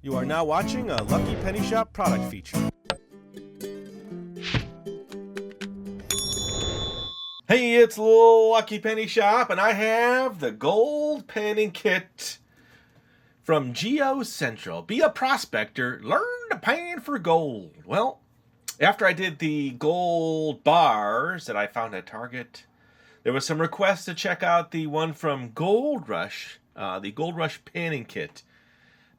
You are now watching a Lucky Penny Shop product feature. Hey, it's Little Lucky Penny Shop, and I have the gold panning kit from Geo Central. Be a prospector, learn to pan for gold. Well, after I did the gold bars that I found at Target, there was some requests to check out the one from Gold Rush, the Gold Rush panning kit.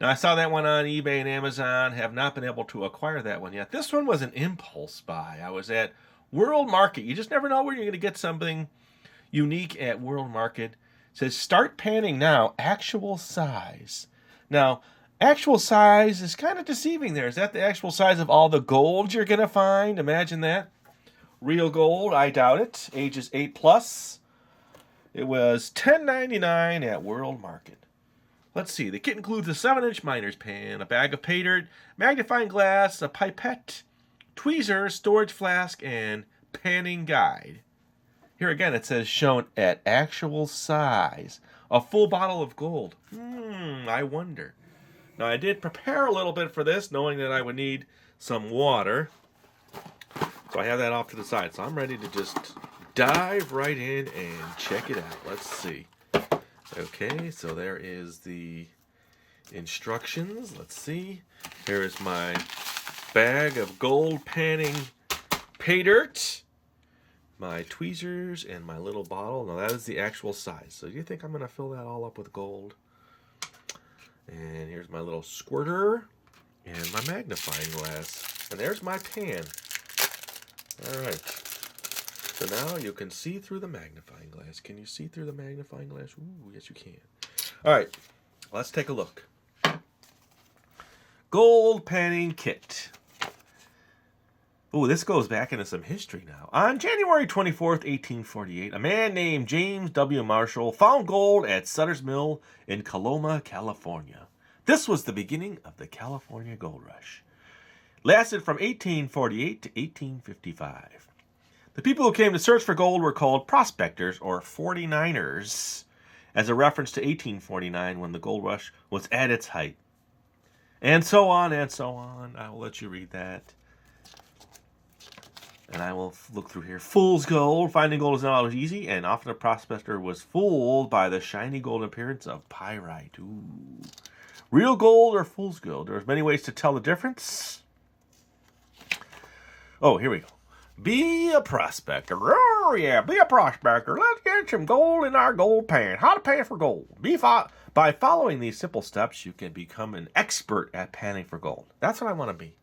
Now, I saw that one on eBay and Amazon, have not been able to acquire that one yet. This one was an impulse buy. I was at World Market. You just never know where you're going to get something unique at World Market. It says, start panning now, actual size. Now, actual size is kind of deceiving there. Is that the actual size of all the gold you're going to find? Imagine that. Real gold, I doubt it. Ages 8+. It was $10.99 at World Market. Let's see. The kit includes a 7-inch miner's pan, a bag of pay dirt, magnifying glass, a pipette, tweezer, storage flask, and panning guide. Here again, it says shown at actual size. A full bottle of gold. I wonder. Now, I did prepare a little bit for this, knowing that I would need some water. So I have that off to the side. So I'm ready to just dive right in and check it out. Let's see. Okay, so there is the instructions. Let's see. Here is my bag of gold panning pay dirt, my tweezers, and my little bottle. Now that is the actual size. So you think I'm going to fill that all up with gold? And here's my little squirter and my magnifying glass. And there's my pan. All right. So now you can see through the magnifying glass. Can you see through the magnifying glass? Ooh, yes you can. All right, let's take a look. Gold panning kit. Ooh, this goes back into some history now. On January 24th, 1848, a man named James W. Marshall found gold at Sutter's Mill in Coloma, California. This was the beginning of the California Gold Rush. Lasted from 1848 to 1855. The people who came to search for gold were called prospectors, or 49ers, as a reference to 1849 when the gold rush was at its height. And so on and so on. I will let you read that. And I will look through here. Fool's gold. Finding gold is not always easy, and often a prospector was fooled by the shiny golden appearance of pyrite. Ooh. Real gold or fool's gold? There's many ways to tell the difference. Oh, here we go. Be a prospector. Oh, yeah, be a prospector. Let's get some gold in our gold pan. How to pan for gold. By following these simple steps, you can become an expert at panning for gold. That's what I want to be.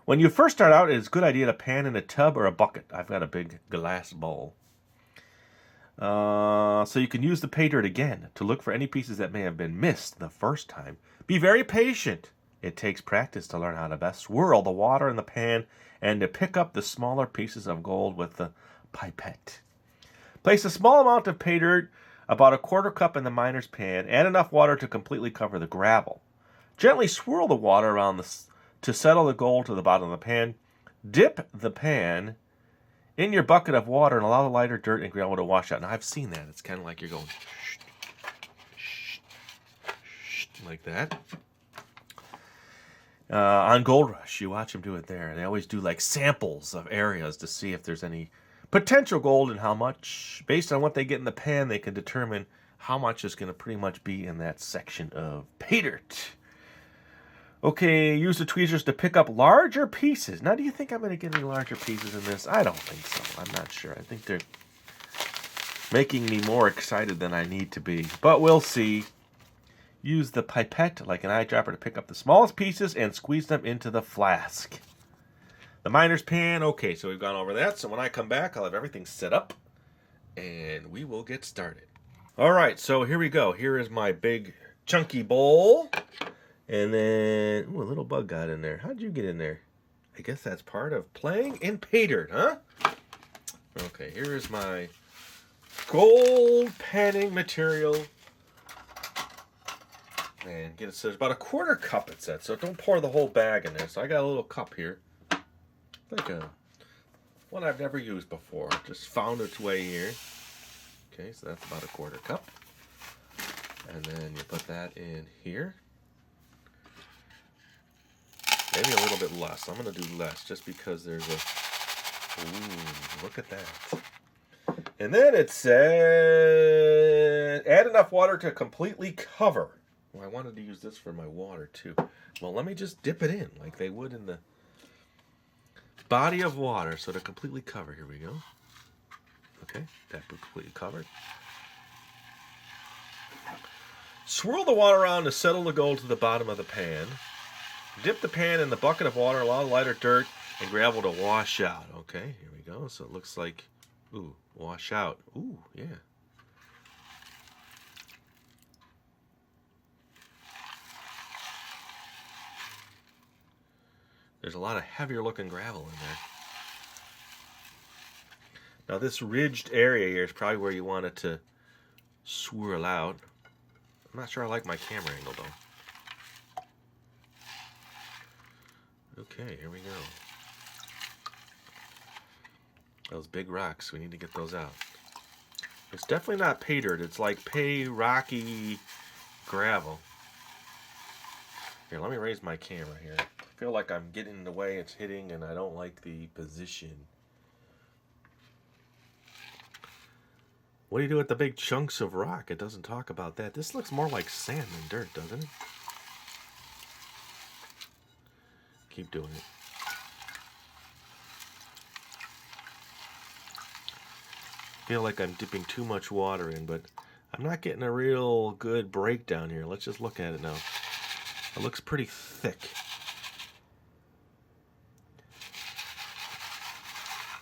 When you first start out, it's a good idea to pan in a tub or a bucket. I've got a big glass bowl. So you can use the pay dirt again to look for any pieces that may have been missed the first time. Be very patient. It takes practice to learn how to best swirl the water in the pan and to pick up the smaller pieces of gold with the pipette. Place a small amount of pay dirt, about a quarter cup, in the miner's pan. Add enough water to completely cover the gravel. Gently swirl the water around to settle the gold to the bottom of the pan. Dip the pan in your bucket of water and allow the lighter dirt and gravel to wash out. Now, I've seen that. It's kind of like you're going like that. On Gold Rush, you watch them do it there. They always do like samples of areas to see if there's any potential gold and how much. Based on what they get in the pan, they can determine how much is going to pretty much be in that section of pay dirt. Okay, use the tweezers to pick up larger pieces. Now, do you think I'm going to get any larger pieces in this? I don't think so. I'm not sure. I think they're making me more excited than I need to be. But we'll see. Use the pipette like an eyedropper to pick up the smallest pieces and squeeze them into the flask. The miner's pan. Okay, so we've gone over that. So when I come back, I'll have everything set up, and we will get started. All right, so here we go. Here is my big chunky bowl. And then, ooh, a little bug got in there. How'd you get in there? I guess that's part of playing in pay dirt, huh? Okay, here is my gold panning material. And get it, so there's about a quarter cup, it said. So don't pour the whole bag in there. So I got a little cup here. Like one I've never used before. Just found its way here. Okay, so that's about a quarter cup. And then you put that in here. Maybe a little bit less. I'm going to do less just because there's a... Ooh, look at that. And then it says, add enough water to completely cover. Well, I wanted to use this for my water too. Well, let me just dip it in like they would in the body of water. So to completely cover, here we go. Okay, that completely covered. Swirl the water around to settle the gold to the bottom of the pan. Dip the pan in the bucket of water, allow lighter dirt and gravel to wash out. Okay, here we go. So it looks like, ooh, wash out. Ooh, yeah. There's a lot of heavier looking gravel in there. Now this ridged area here is probably where you want it to swirl out. I'm not sure I like my camera angle though. Okay, here we go. Those big rocks, we need to get those out. It's definitely not pay dirt. It's like pay rocky gravel. Here, let me raise my camera here. I feel like I'm getting in the way it's hitting and I don't like the position. What do you do with the big chunks of rock? It doesn't talk about that. This looks more like sand than dirt, doesn't it? Keep doing it. I feel like I'm dipping too much water in, but I'm not getting a real good breakdown here. Let's just look at it now. It looks pretty thick.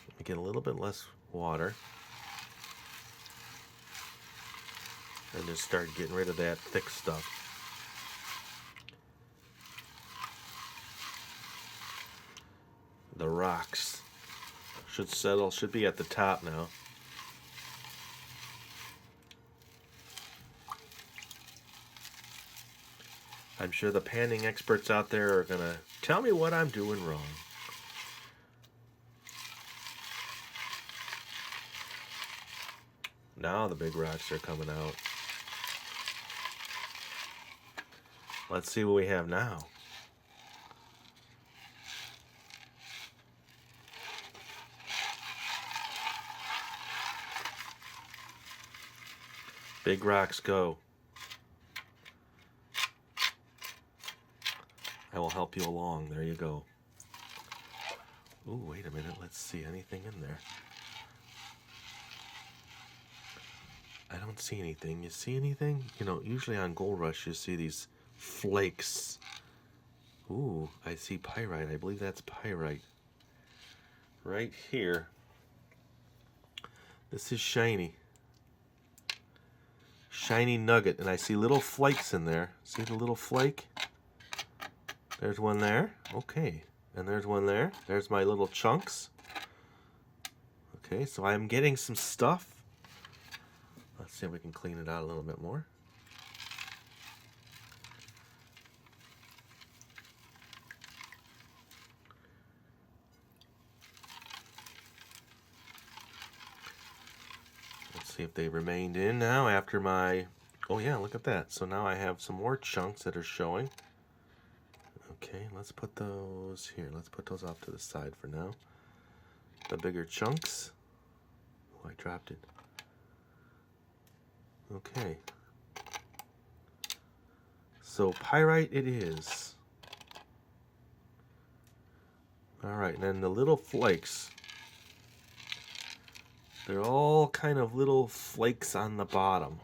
Let me get a little bit less water. And just start getting rid of that thick stuff. The rocks should settle, should be at the top now. I'm sure the panning experts out there are going to tell me what I'm doing wrong. Now the big rocks are coming out. Let's see what we have now. Big rocks go. I will help you along. There you go. Ooh, wait a minute. Let's see anything in there. I don't see anything. You see anything? You know, usually on Gold Rush you see these flakes. Ooh, I see pyrite. I believe that's pyrite. Right here. This is shiny. Shiny nugget. And I see little flakes in there. See the little flake? There's one there. Okay. And there's one there. There's my little chunks. Okay, so I'm getting some stuff. Let's see if we can clean it out a little bit more. Let's see if they remained in now after my... Oh yeah, look at that. So now I have some more chunks that are showing. Okay, let's put those here. Let's put those off to the side for now. The bigger chunks. Oh, I dropped it. Okay. So pyrite it is. Alright, and then the little flakes. They're all kind of little flakes on the bottom.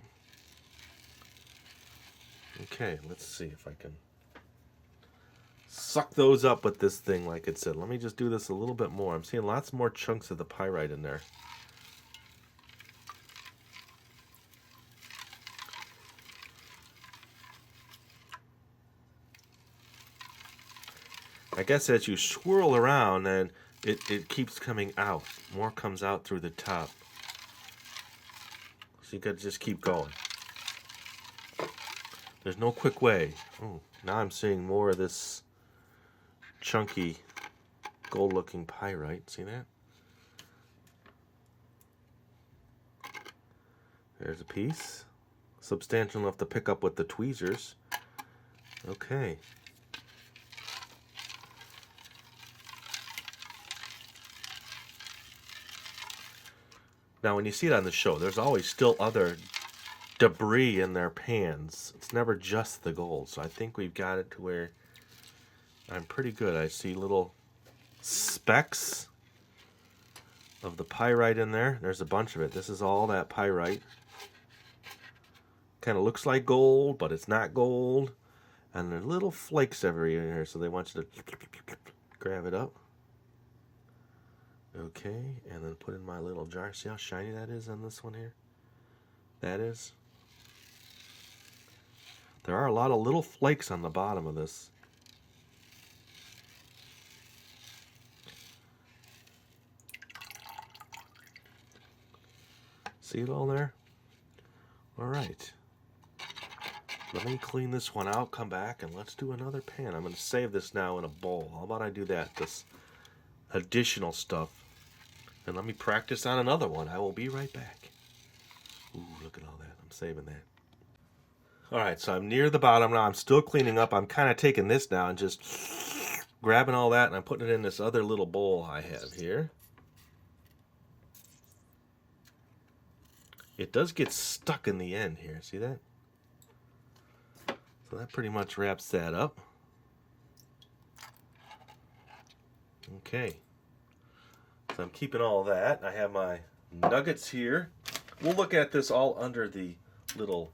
Okay, let's see if I can suck those up with this thing like it said. Let me just do this a little bit more. I'm seeing lots more chunks of the pyrite in there. I guess as you swirl around, then it keeps coming out. More comes out through the top. So you gotta just keep going. There's no quick way. Oh, now I'm seeing more of this chunky gold looking pyrite. See that? There's a piece. Substantial enough to pick up with the tweezers. Okay. Now, when you see it on the show, there's always still other debris in their pans. It's never just the gold. So I think we've got it to where I'm pretty good. I see little specks of the pyrite in there. There's a bunch of it. This is all that pyrite. Kind of looks like gold, but it's not gold. And there are little flakes everywhere here, so they want you to grab it up. Okay, and then put in my little jar. See how shiny that is on this one here? That is. There are a lot of little flakes on the bottom of this. See it all there? All right. Let me clean this one out, come back, and let's do another pan. I'm going to save this now in a bowl. How about I do that? This additional stuff. And let me practice on another one. I will be right back. Ooh, look at all that. I'm saving that. All right, so I'm near the bottom now. I'm still cleaning up. I'm kind of taking this now and just grabbing all that, and I'm putting it in this other little bowl I have here. It does get stuck in the end here. See that? So that pretty much wraps that up. Okay. So I'm keeping all that. I have my nuggets here. We'll look at this all under the little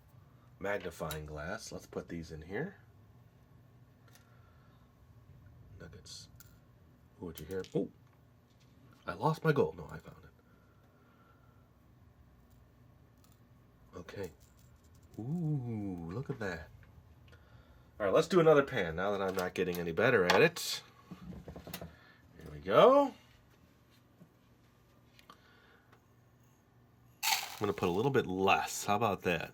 magnifying glass. Let's put these in here. Nuggets. Oh, did you hear? Oh, I lost my gold. No, I found it. Okay. Ooh, look at that. All right, let's do another pan now that I'm not getting any better at it. Here we go. I'm going to put a little bit less. How about that?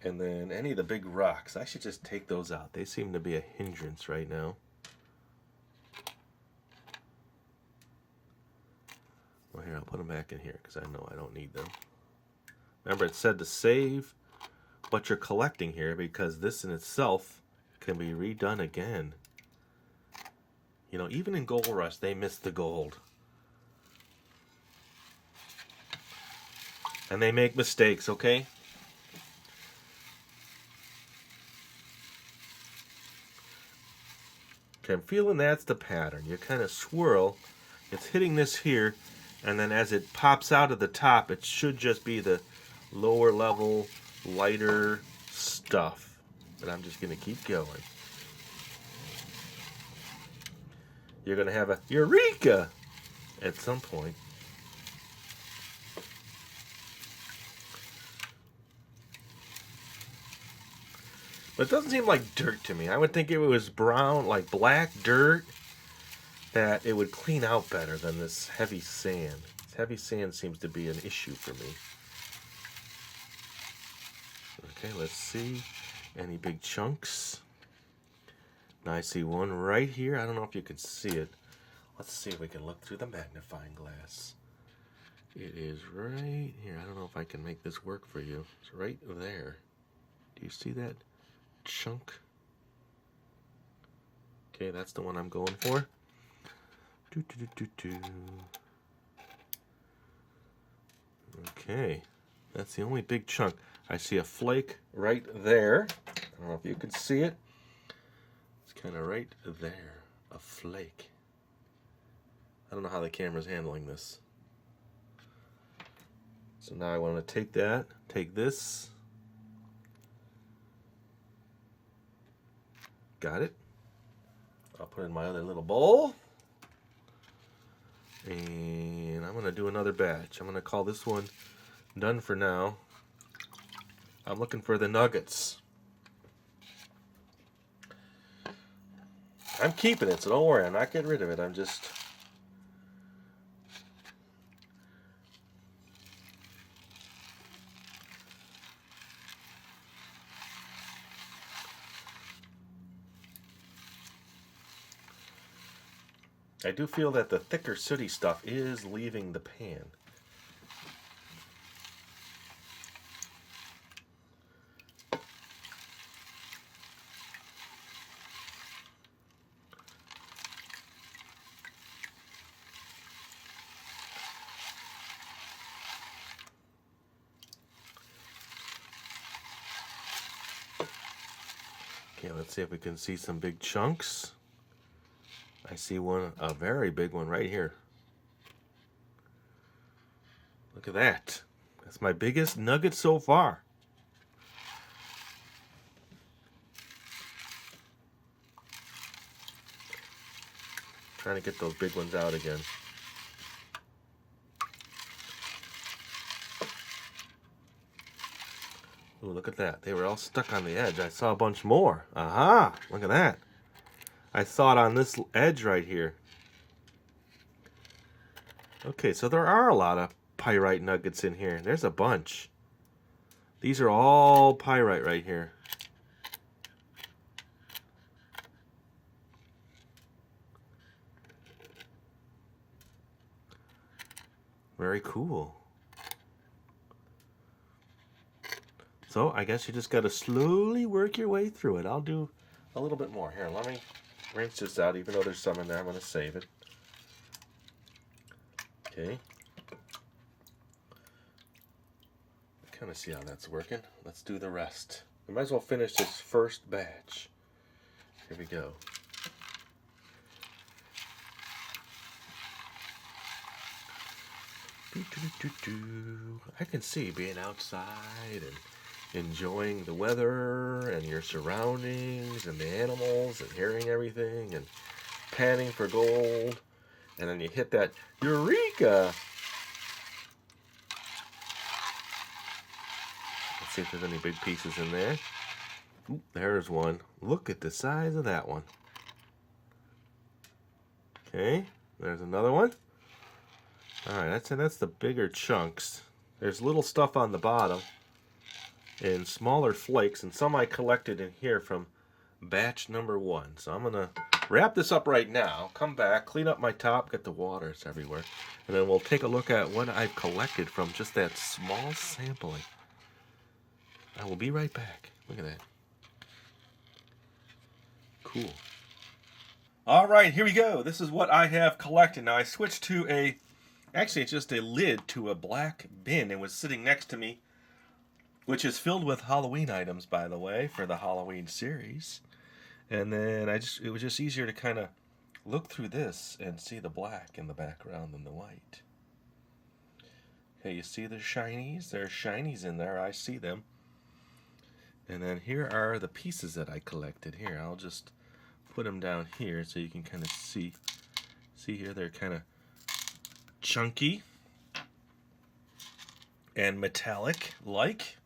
And then any of the big rocks, I should just take those out. They seem to be a hindrance right now. Well, here, I'll put them back in here because I know I don't need them. Remember, it said to save what you're collecting here because this in itself can be redone again. You know, even in Gold Rush, they missed the gold. And they make mistakes, okay? Okay, I'm feeling that's the pattern. You kind of swirl. It's hitting this here, and then as it pops out of the top, it should just be the lower level, lighter stuff. But I'm just going to keep going. You're going to have a eureka at some point. But it doesn't seem like dirt to me. I would think if it was brown, like black dirt, that it would clean out better than this heavy sand. This heavy sand seems to be an issue for me. Okay, let's see. Any big chunks? Now I see one right here. I don't know if you can see it. Let's see if we can look through the magnifying glass. It is right here. I don't know if I can make this work for you. It's right there. Do you see that chunk? Okay, that's the one I'm going for. Okay, that's the only big chunk. I see a flake right there. I don't know if you can see it. It's kind of right there, a flake. I don't know how the camera's handling this. So now I want to take that, take this. Got it. I'll put it in my other little bowl. And I'm going to do another batch. I'm going to call this one done for now. I'm looking for the nuggets. I'm keeping it, so don't worry. I'm not getting rid of it. I'm just... I do feel that the thicker sooty stuff is leaving the pan. Okay, let's see if we can see some big chunks. I see one, a very big one right here. Look at that. That's my biggest nugget so far. Trying to get those big ones out again. Ooh, look at that. They were all stuck on the edge. I saw a bunch more. Aha! Look at that. I saw it on this edge right here. Okay, so there are a lot of pyrite nuggets in here. There's a bunch. These are all pyrite right here. Very cool. So I guess you just got to slowly work your way through it. I'll do a little bit more. Here, let me rinse this out. Even though there's some in there, I'm going to save it. Okay. Kind of see how that's working. Let's do the rest. We might as well finish this first batch. Here we go. I can see being outside and enjoying the weather and your surroundings and the animals and hearing everything and panning for gold, and then you hit that eureka. Let's see if there's any big pieces in there. Ooh, there's one. Look at the size of that one. Okay, there's another one. Alright, that's the bigger chunks. There's little stuff on the bottom and smaller flakes, and some I collected in here from batch number 1. So I'm going to wrap this up right now, come back, clean up my top, get the waters everywhere, and then we'll take a look at what I've collected from just that small sampling. I will be right back. Look at that. Cool. Alright, here we go. This is what I have collected. Now I switched to a... Actually, it's just a lid to a black bin. It was sitting next to me, which is filled with Halloween items, by the way, for the Halloween series. And then it was just easier to kind of look through this and see the black in the background than the white. Okay, you see the shinies? There are shinies in there. I see them. And then here are the pieces that I collected. Here, I'll just put them down here so you can kind of see. See here, they're kind of chunky and metallic like.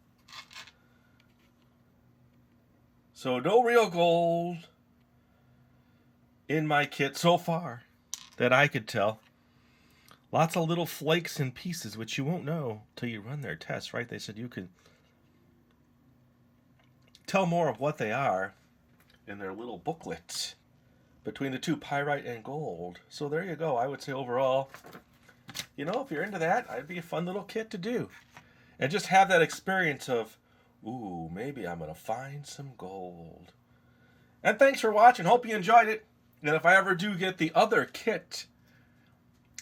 So no real gold in my kit so far that I could tell. Lots of little flakes and pieces which you won't know till you run their tests, right? They said you could tell more of what they are in their little booklets between the two, pyrite and gold. So there you go. I would say overall, you know, if you're into that, it'd be a fun little kit to do. And just have that experience of, ooh, maybe I'm going to find some gold. And thanks for watching. Hope you enjoyed it. And if I ever do get the other kit,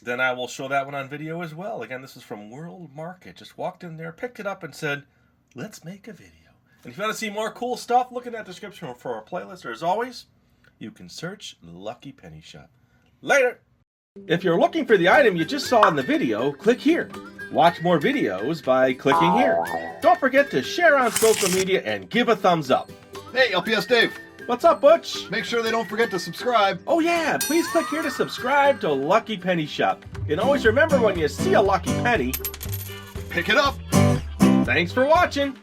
then I will show that one on video as well. Again, this is from World Market. Just walked in there, picked it up, and said, let's make a video. And if you want to see more cool stuff, look in that description for our playlist. Or as always, you can search Lucky Penny Shop. Later! If you're looking for the item you just saw in the video, click here. Watch more videos by clicking here. Don't forget to share on social media and give a thumbs up. Hey, LPS-Dave. What's up, Butch? Make sure they don't forget to subscribe. Oh yeah, please click here to subscribe to Lucky Penny Shop. And always remember, when you see a lucky penny, pick it up. Thanks for watching.